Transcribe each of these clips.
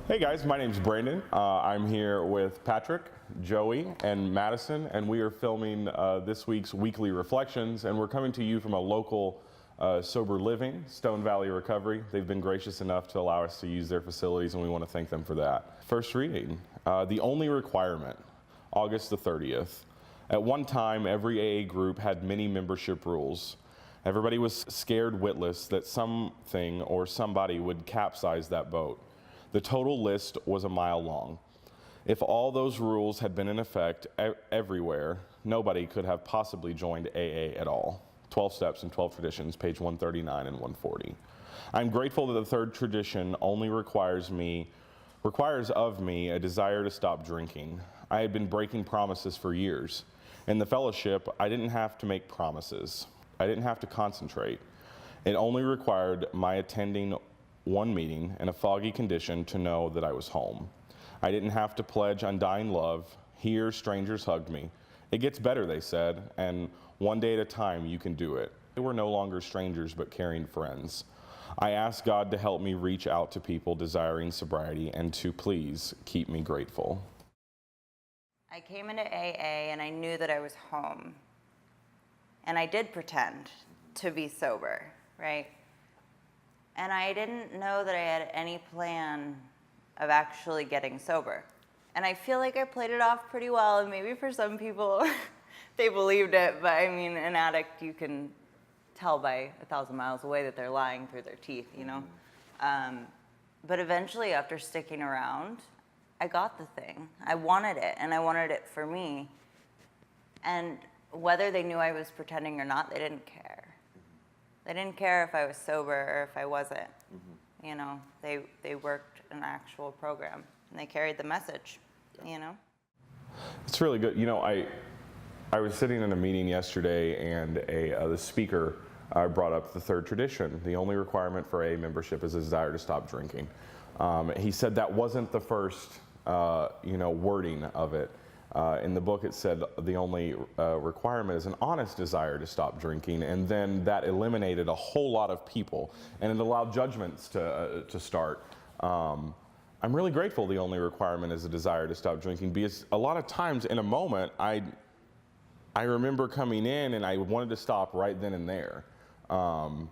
Hey guys, my name's Brandon. I'm here with Patrick, Joey, and Madison, and we are filming this week's Weekly Reflections, and we're coming to you from a local sober living, Stone Valley Recovery. They've been gracious enough to allow us to use their facilities, and we want to thank them for that. First reading, The Only Requirement, August the 30th. At one time, every AA group had many membership rules. Everybody was scared witless that something or somebody would capsize that boat. The total list was a mile long. If all those rules had been in effect everywhere, nobody could have possibly joined AA at all. 12 Steps and 12 Traditions, page 139 and 140. I'm grateful that the third tradition only requires of me a desire to stop drinking. I had been breaking promises for years. In the fellowship, I didn't have to make promises. I didn't have to concentrate. It only required my attending one meeting in a foggy condition to know that I was home. I didn't have to pledge undying love. Here, strangers hugged me. It gets better, they said, and one day at a time you can do it. They were no longer strangers but caring friends. I asked God to help me reach out to people desiring sobriety and to please keep me grateful. I came into AA and I knew that I was home. And I did pretend to be sober, right? And I didn't know that I had any plan of actually getting sober. And I feel like I played it off pretty well, and maybe for some people, they believed it, but I mean, an addict, you can tell by 1,000 miles away that they're lying through their teeth, you know? But eventually, after sticking around, I got the thing. I wanted it, and I wanted it for me. And whether they knew I was pretending or not, they didn't care. They didn't care if I was sober or if I wasn't. Mm-hmm. You know, they worked an actual program and they carried the message, you know? It's really good. You know, I was sitting in a meeting yesterday and the speaker brought up the third tradition. The only requirement for AA membership is a desire to stop drinking. He said that wasn't the first, wording of it. In the book, it said the only requirement is an honest desire to stop drinking, and then that eliminated a whole lot of people, and it allowed judgments to start. I'm really grateful the only requirement is a desire to stop drinking, because a lot of times in a moment, I remember coming in and I wanted to stop right then and there. And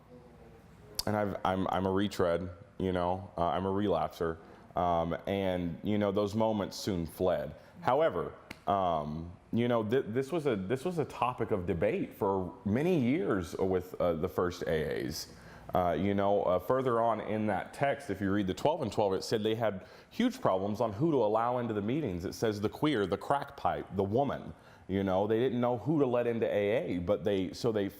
I'm a retread, I'm a relapser, and those moments soon fled. However, this was a topic of debate for many years with the first AAs. Further on in that text, if you read the 12 and 12, it said they had huge problems on who to allow into the meetings. It says the queer, the crack pipe, the woman. They didn't know who to let into AA, but they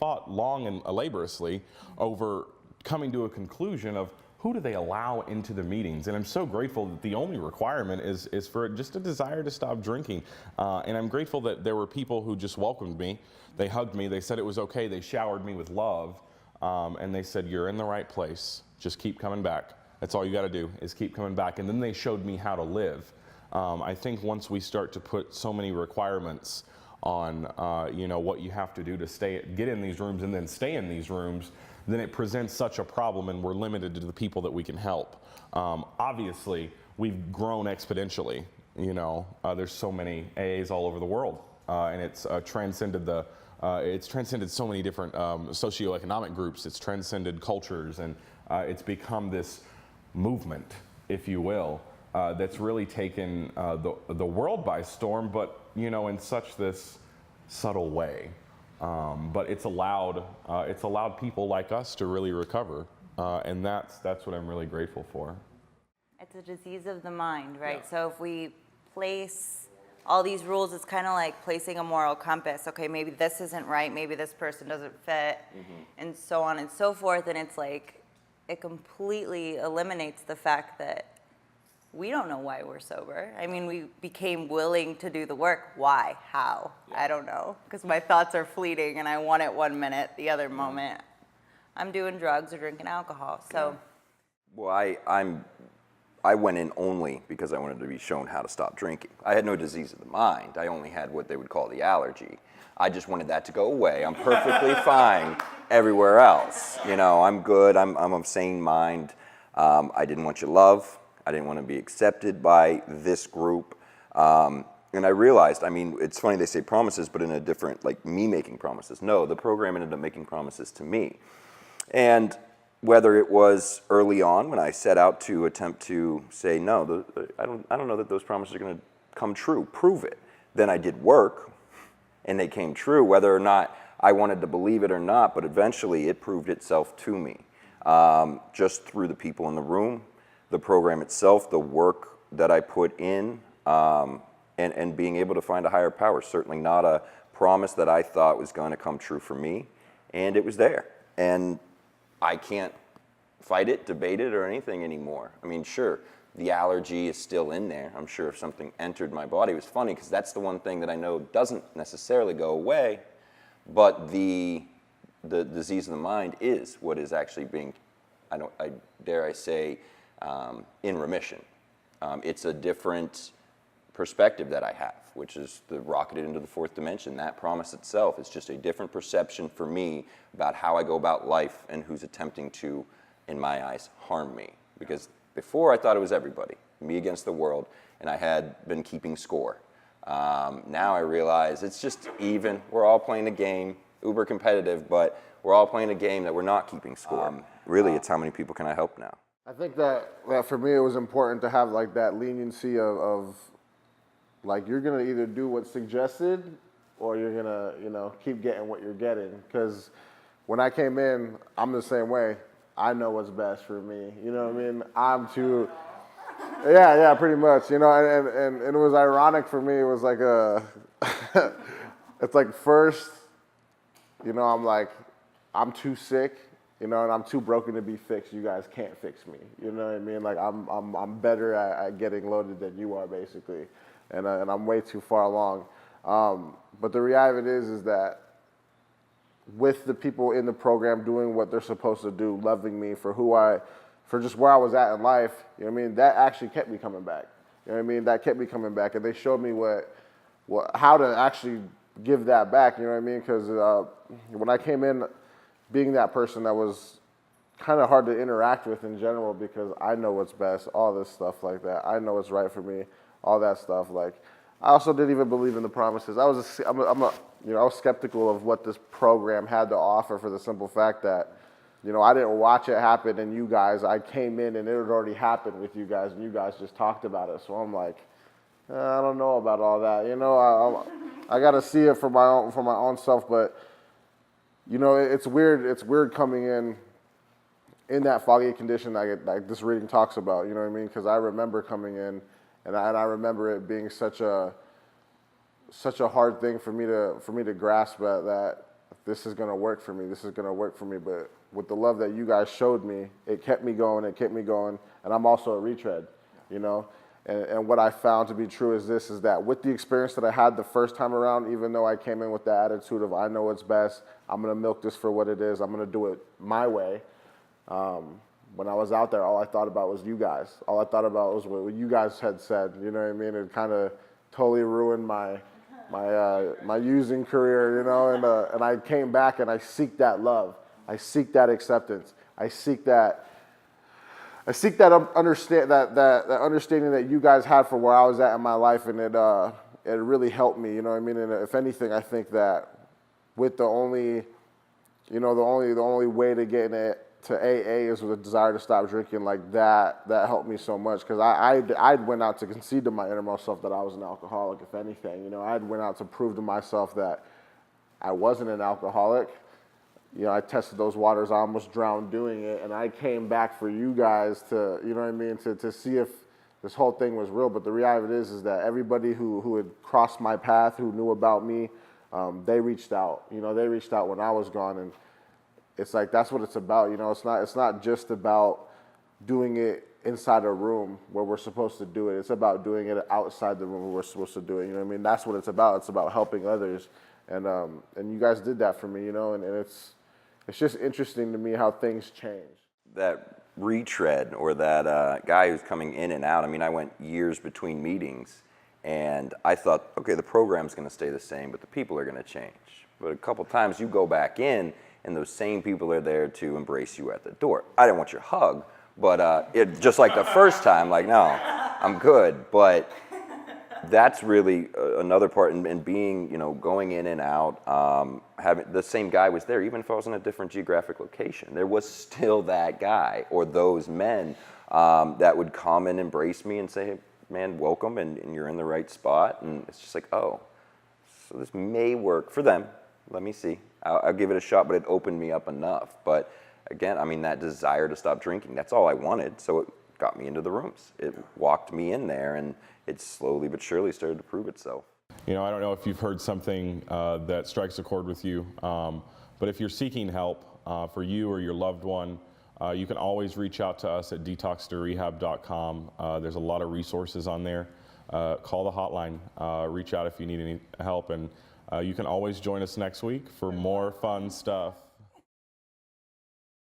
fought long and laboriously over coming to a conclusion of who do they allow into the meetings? And I'm so grateful that the only requirement is for just a desire to stop drinking. And I'm grateful that there were people who just welcomed me. They hugged me. They said it was okay. They showered me with love. And they said, you're in the right place. Just keep coming back. That's all you got to do is keep coming back. And then they showed me how to live. I think once we start to put so many requirements on, what you have to do to get in these rooms and then stay in these rooms, then it presents such a problem and we're limited to the people that we can help. Obviously, we've grown exponentially. There's so many AAs all over the world, and it's transcended so many different socioeconomic groups. It's transcended cultures, and it's become this movement, if you will, that's really taken the world by storm, but in such this subtle way. But it's allowed people like us to really recover, and that's what I'm really grateful for. It's a disease of the mind, right? Yeah. So if we place all these rules, it's kind of like placing a moral compass. Okay, maybe this isn't right, maybe this person doesn't fit, and so on and so forth, and it's like it completely eliminates the fact that we don't know why we're sober. I mean, we became willing to do the work. Why? How? Yeah. I don't know. Because my thoughts are fleeting and I want it one minute, the other moment I'm doing drugs or drinking alcohol. So, well, I went in only because I wanted to be shown how to stop drinking. I had no disease of the mind. I only had what they would call the allergy. I just wanted that to go away. I'm perfectly fine everywhere else. I'm good. I'm of sane mind. I didn't want your love. I didn't want to be accepted by this group. And I realized, I mean, it's funny they say promises, but in a different, like me making promises. No, the program ended up making promises to me. And whether it was early on when I set out to attempt to say, no, I don't know that those promises are going to come true, prove it. Then I did work, and they came true, whether or not I wanted to believe it or not, but eventually it proved itself to me, just through the people in the room, the program itself, the work that I put in, and being able to find a higher power. Certainly not a promise that I thought was going to come true for me, and it was there. And I can't fight it, debate it, or anything anymore. I mean, sure, the allergy is still in there. I'm sure if something entered my body, it was funny because that's the one thing that I know doesn't necessarily go away, but the disease of the mind is what is actually being, dare I say, in remission. It's a different perspective that I have, which is the rocketed into the fourth dimension. That promise itself is just a different perception for me about how I go about life and who's attempting to, in my eyes, harm me. Because before I thought it was everybody, me against the world, and I had been keeping score. Now I realize it's just even. We're all playing a game, uber competitive, but we're all playing a game that we're not keeping score. Really, it's how many people can I help now? I think that for me it was important to have like that leniency of like you're gonna either do what's suggested or you're gonna keep getting what you're getting. Because when I came in, I'm the same way. I know what's best for me. You know what I mean? I'm too. Yeah, pretty much. And it was ironic for me. It was like it's like first, I'm like, I'm too sick. And I'm too broken to be fixed. You guys can't fix me. You know what I mean? Like I'm better at getting loaded than you are, basically, and I'm way too far along. But the reality is that with the people in the program doing what they're supposed to do, loving me for just where I was at in life, you know what I mean? That actually kept me coming back. You know what I mean? That kept me coming back, and they showed me how to actually give that back. You know what I mean? Because when I came in, being that person that was kind of hard to interact with in general, because I know what's best, all this stuff like that. I know what's right for me, all that stuff. Like, I also didn't even believe in the promises. I was skeptical of what this program had to offer for the simple fact that, I didn't watch it happen in you guys. I came in and it had already happened with you guys, and you guys just talked about it. So I'm like, I don't know about all that. I got to see it for my own self, but. It's weird. It's weird coming in that foggy condition like this reading talks about. You know what I mean? Because I remember coming in, and I remember it being such a hard thing for me to grasp that this is gonna work for me. This is gonna work for me. But with the love that you guys showed me, it kept me going. And I'm also a retread. And what I found to be true is that with the experience that I had the first time around, even though I came in with the attitude of I know what's best, I'm going to milk this for what it is, I'm going to do it my way. When I was out there, all I thought about was you guys. All I thought about was what you guys had said. You know what I mean? It kind of totally ruined my using career, and I came back and I seek that love. I seek that acceptance. I seek that understanding that you guys had for where I was at in my life, and it really helped me. You know what I mean? And if anything, I think that with the only way to get to AA is with a desire to stop drinking. Like that helped me so much, because I went out to concede to my innermost self that I was an alcoholic. If anything, I went out to prove to myself that I wasn't an alcoholic. I tested those waters. I almost drowned doing it, and I came back for you guys to, to see if this whole thing was real. But the reality is that everybody who had crossed my path, who knew about me, they reached out. They reached out when I was gone, and it's like that's what it's about. It's not just about doing it inside a room where we're supposed to do it. It's about doing it outside the room where we're supposed to do it. That's what it's about. It's about helping others, and you guys did that for me. And it's just interesting to me how things change. That retread, or that guy who's coming in and out, I went years between meetings, and I thought, okay, the program's going to stay the same, but the people are going to change. But a couple times you go back in, and those same people are there to embrace you at the door. I didn't want your hug, But just like the first time, like, no, I'm good. But that's really another part, and being, going in and out, having the same guy was there, even if I was in a different geographic location. There was still that guy or those men that would come and embrace me and say, hey, man, welcome, and you're in the right spot. And it's just like, oh, so this may work for them. Let me see. I'll give it a shot, but it opened me up enough. But again, I mean, that desire to stop drinking, that's all I wanted. So it got me into the rooms. It walked me in there, and it slowly but surely started to prove itself. I don't know if you've heard something that strikes a chord with you, but if you're seeking help for you or your loved one, you can always reach out to us at detox-to-rehab.com. There's a lot of resources on there. Call the hotline, reach out if you need any help, and you can always join us next week for more fun stuff.